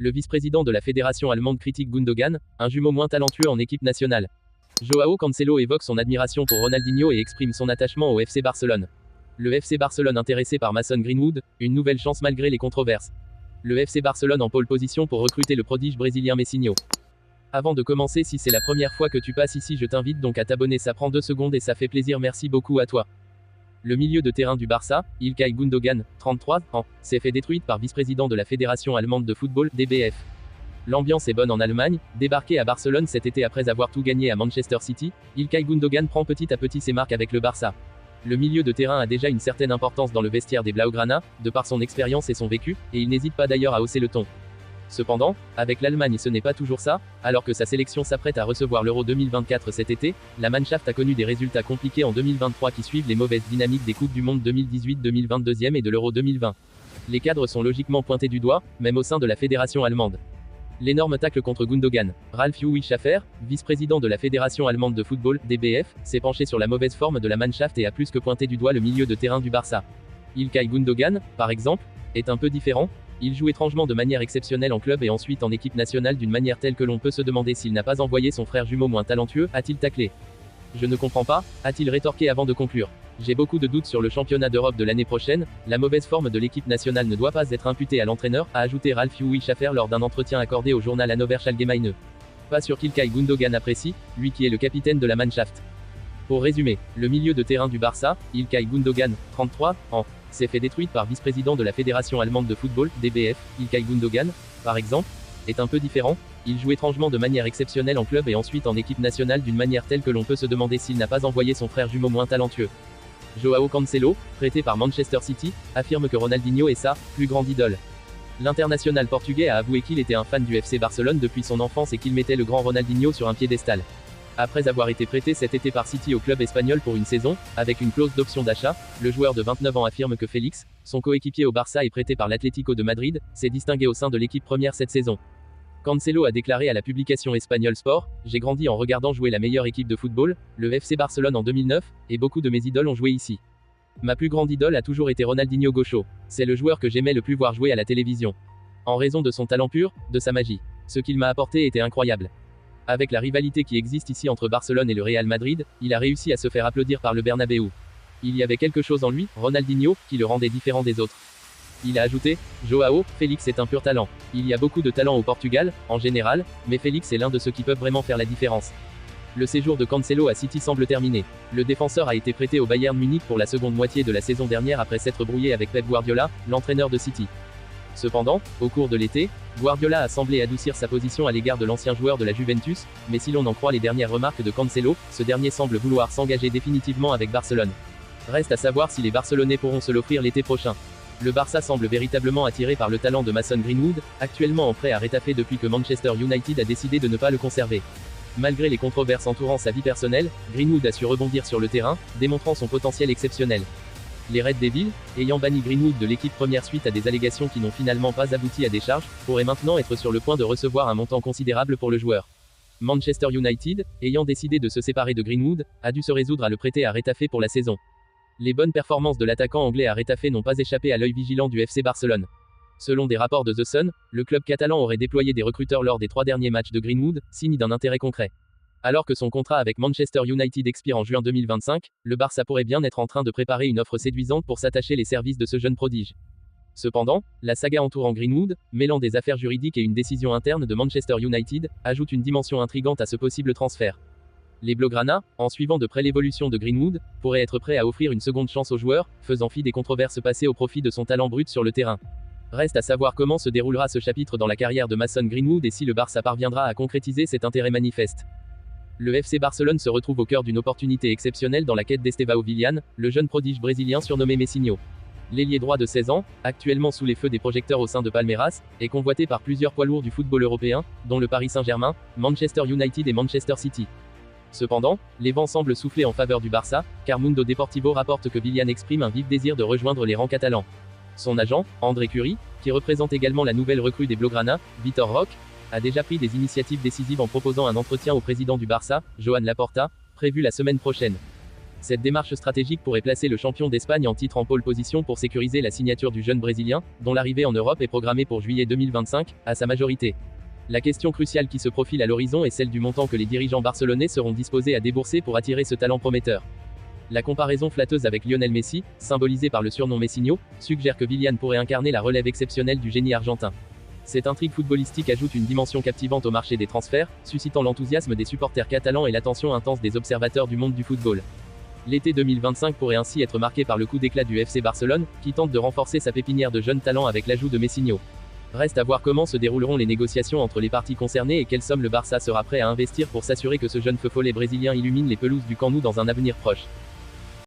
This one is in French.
Le vice-président de la fédération allemande critique Gundogan, un jumeau moins talentueux en équipe nationale. Joao Cancelo évoque son admiration pour Ronaldinho et exprime son attachement au FC Barcelone. Le FC Barcelone intéressé par Mason Greenwood, une nouvelle chance malgré les controverses. Le FC Barcelone en pole position pour recruter le prodige brésilien Messinho. Avant de commencer, si c'est la première fois que tu passes ici, je t'invite donc à t'abonner, ça prend 2 secondes et ça fait plaisir, merci beaucoup à toi. Le milieu de terrain du Barça, İlkay Gundogan, 33 ans, s'est fait détruire par vice-président de la Fédération allemande de football, DBF. L'ambiance est bonne en Allemagne, débarqué à Barcelone cet été après avoir tout gagné à Manchester City, İlkay Gundogan prend petit à petit ses marques avec le Barça. Le milieu de terrain a déjà une certaine importance dans le vestiaire des Blaugrana, de par son expérience et son vécu, et il n'hésite pas d'ailleurs à hausser le ton. Cependant, avec l'Allemagne ce n'est pas toujours ça, alors que sa sélection s'apprête à recevoir l'Euro 2024 cet été, la Mannschaft a connu des résultats compliqués en 2023 qui suivent les mauvaises dynamiques des Coupes du Monde 2018, 2022 et de l'Euro 2020. Les cadres sont logiquement pointés du doigt, même au sein de la fédération allemande. L'énorme tacle contre Gundogan. Ralf-Uwe Schaffer, vice-président de la Fédération allemande de football, DBF, s'est penché sur la mauvaise forme de la Mannschaft et a plus que pointé du doigt le milieu de terrain du Barça. İlkay Gundogan, par exemple, est un peu différent. Il joue étrangement de manière exceptionnelle en club et ensuite en équipe nationale d'une manière telle que l'on peut se demander s'il n'a pas envoyé son frère jumeau moins talentueux, a-t-il taclé. Je ne comprends pas, a-t-il rétorqué avant de conclure. J'ai beaucoup de doutes sur le championnat d'Europe de l'année prochaine, la mauvaise forme de l'équipe nationale ne doit pas être imputée à l'entraîneur, a ajouté Ralf-Uwe Schaffer lors d'un entretien accordé au journal Hannoversche Allgemeine. Pas sûr qu'Ilkay Gundogan apprécie, lui qui est le capitaine de la Mannschaft. Pour résumer, le milieu de terrain du Barça, İlkay Gundogan, 33 ans, s'est fait détruire par vice-président de la Fédération allemande de football, DBF. İlkay Gundogan, par exemple, est un peu différent. Il joue étrangement de manière exceptionnelle en club et ensuite en équipe nationale d'une manière telle que l'on peut se demander s'il n'a pas envoyé son frère jumeau moins talentueux. Joao Cancelo, prêté par Manchester City, affirme que Ronaldinho est sa plus grande idole. L'international portugais a avoué qu'il était un fan du FC Barcelone depuis son enfance et qu'il mettait le grand Ronaldinho sur un piédestal. Après avoir été prêté cet été par City au club espagnol pour une saison, avec une clause d'option d'achat, le joueur de 29 ans affirme que Félix, son coéquipier au Barça et prêté par l'Atlético de Madrid, s'est distingué au sein de l'équipe première cette saison. Cancelo a déclaré à la publication espagnole Sport, « J'ai grandi en regardant jouer la meilleure équipe de football, le FC Barcelone en 2009, et beaucoup de mes idoles ont joué ici. Ma plus grande idole a toujours été Ronaldinho Gaucho. C'est le joueur que j'aimais le plus voir jouer à la télévision. En raison de son talent pur, de sa magie. Ce qu'il m'a apporté était incroyable. Avec la rivalité qui existe ici entre Barcelone et le Real Madrid, il a réussi à se faire applaudir par le Bernabéu. Il y avait quelque chose en lui, Ronaldinho, qui le rendait différent des autres. » Il a ajouté, « Joao, Félix est un pur talent. Il y a beaucoup de talent au Portugal, en général, mais Félix est l'un de ceux qui peuvent vraiment faire la différence. » Le séjour de Cancelo à City semble terminé. Le défenseur a été prêté au Bayern Munich pour la seconde moitié de la saison dernière après s'être brouillé avec Pep Guardiola, l'entraîneur de City. Cependant, au cours de l'été, Guardiola a semblé adoucir sa position à l'égard de l'ancien joueur de la Juventus, mais si l'on en croit les dernières remarques de Cancelo, ce dernier semble vouloir s'engager définitivement avec Barcelone. Reste à savoir si les Barcelonais pourront se l'offrir l'été prochain. Le Barça semble véritablement attiré par le talent de Mason Greenwood, actuellement en prêt à Retafe depuis que Manchester United a décidé de ne pas le conserver. Malgré les controverses entourant sa vie personnelle, Greenwood a su rebondir sur le terrain, démontrant son potentiel exceptionnel. Les Red Devils, ayant banni Greenwood de l'équipe première suite à des allégations qui n'ont finalement pas abouti à des charges, pourraient maintenant être sur le point de recevoir un montant considérable pour le joueur. Manchester United, ayant décidé de se séparer de Greenwood, a dû se résoudre à le prêter à Retafe pour la saison. Les bonnes performances de l'attaquant anglais à Retafe n'ont pas échappé à l'œil vigilant du FC Barcelone. Selon des rapports de The Sun, le club catalan aurait déployé des recruteurs lors des 3 derniers matchs de Greenwood, signe d'un intérêt concret. Alors que son contrat avec Manchester United expire en juin 2025, le Barça pourrait bien être en train de préparer une offre séduisante pour s'attacher les services de ce jeune prodige. Cependant, la saga entourant Greenwood, mêlant des affaires juridiques et une décision interne de Manchester United, ajoute une dimension intrigante à ce possible transfert. Les Blaugrana, en suivant de près l'évolution de Greenwood, pourraient être prêts à offrir une seconde chance au joueur, faisant fi des controverses passées au profit de son talent brut sur le terrain. Reste à savoir comment se déroulera ce chapitre dans la carrière de Mason Greenwood et si le Barça parviendra à concrétiser cet intérêt manifeste. Le FC Barcelone se retrouve au cœur d'une opportunité exceptionnelle dans la quête d'Estevão Willian, le jeune prodige brésilien surnommé Messinho. L'ailier droit de 16 ans, actuellement sous les feux des projecteurs au sein de Palmeiras, est convoité par plusieurs poids lourds du football européen, dont le Paris Saint-Germain, Manchester United et Manchester City. Cependant, les vents semblent souffler en faveur du Barça, car Mundo Deportivo rapporte que Willian exprime un vif désir de rejoindre les rangs catalans. Son agent, André Curie, qui représente également la nouvelle recrue des Blaugrana, Vitor Roque, a déjà pris des initiatives décisives en proposant un entretien au président du Barça, Joan Laporta, prévu la semaine prochaine. Cette démarche stratégique pourrait placer le champion d'Espagne en titre en pole position pour sécuriser la signature du jeune Brésilien, dont l'arrivée en Europe est programmée pour juillet 2025, à sa majorité. La question cruciale qui se profile à l'horizon est celle du montant que les dirigeants barcelonais seront disposés à débourser pour attirer ce talent prometteur. La comparaison flatteuse avec Lionel Messi, symbolisée par le surnom Messinho, suggère que Villian pourrait incarner la relève exceptionnelle du génie argentin. Cette intrigue footballistique ajoute une dimension captivante au marché des transferts, suscitant l'enthousiasme des supporters catalans et l'attention intense des observateurs du monde du football. L'été 2025 pourrait ainsi être marqué par le coup d'éclat du FC Barcelone, qui tente de renforcer sa pépinière de jeunes talents avec l'ajout de Messinho. Reste à voir comment se dérouleront les négociations entre les parties concernées et quelle somme le Barça sera prêt à investir pour s'assurer que ce jeune feu follet brésilien illumine les pelouses du Camp Nou dans un avenir proche.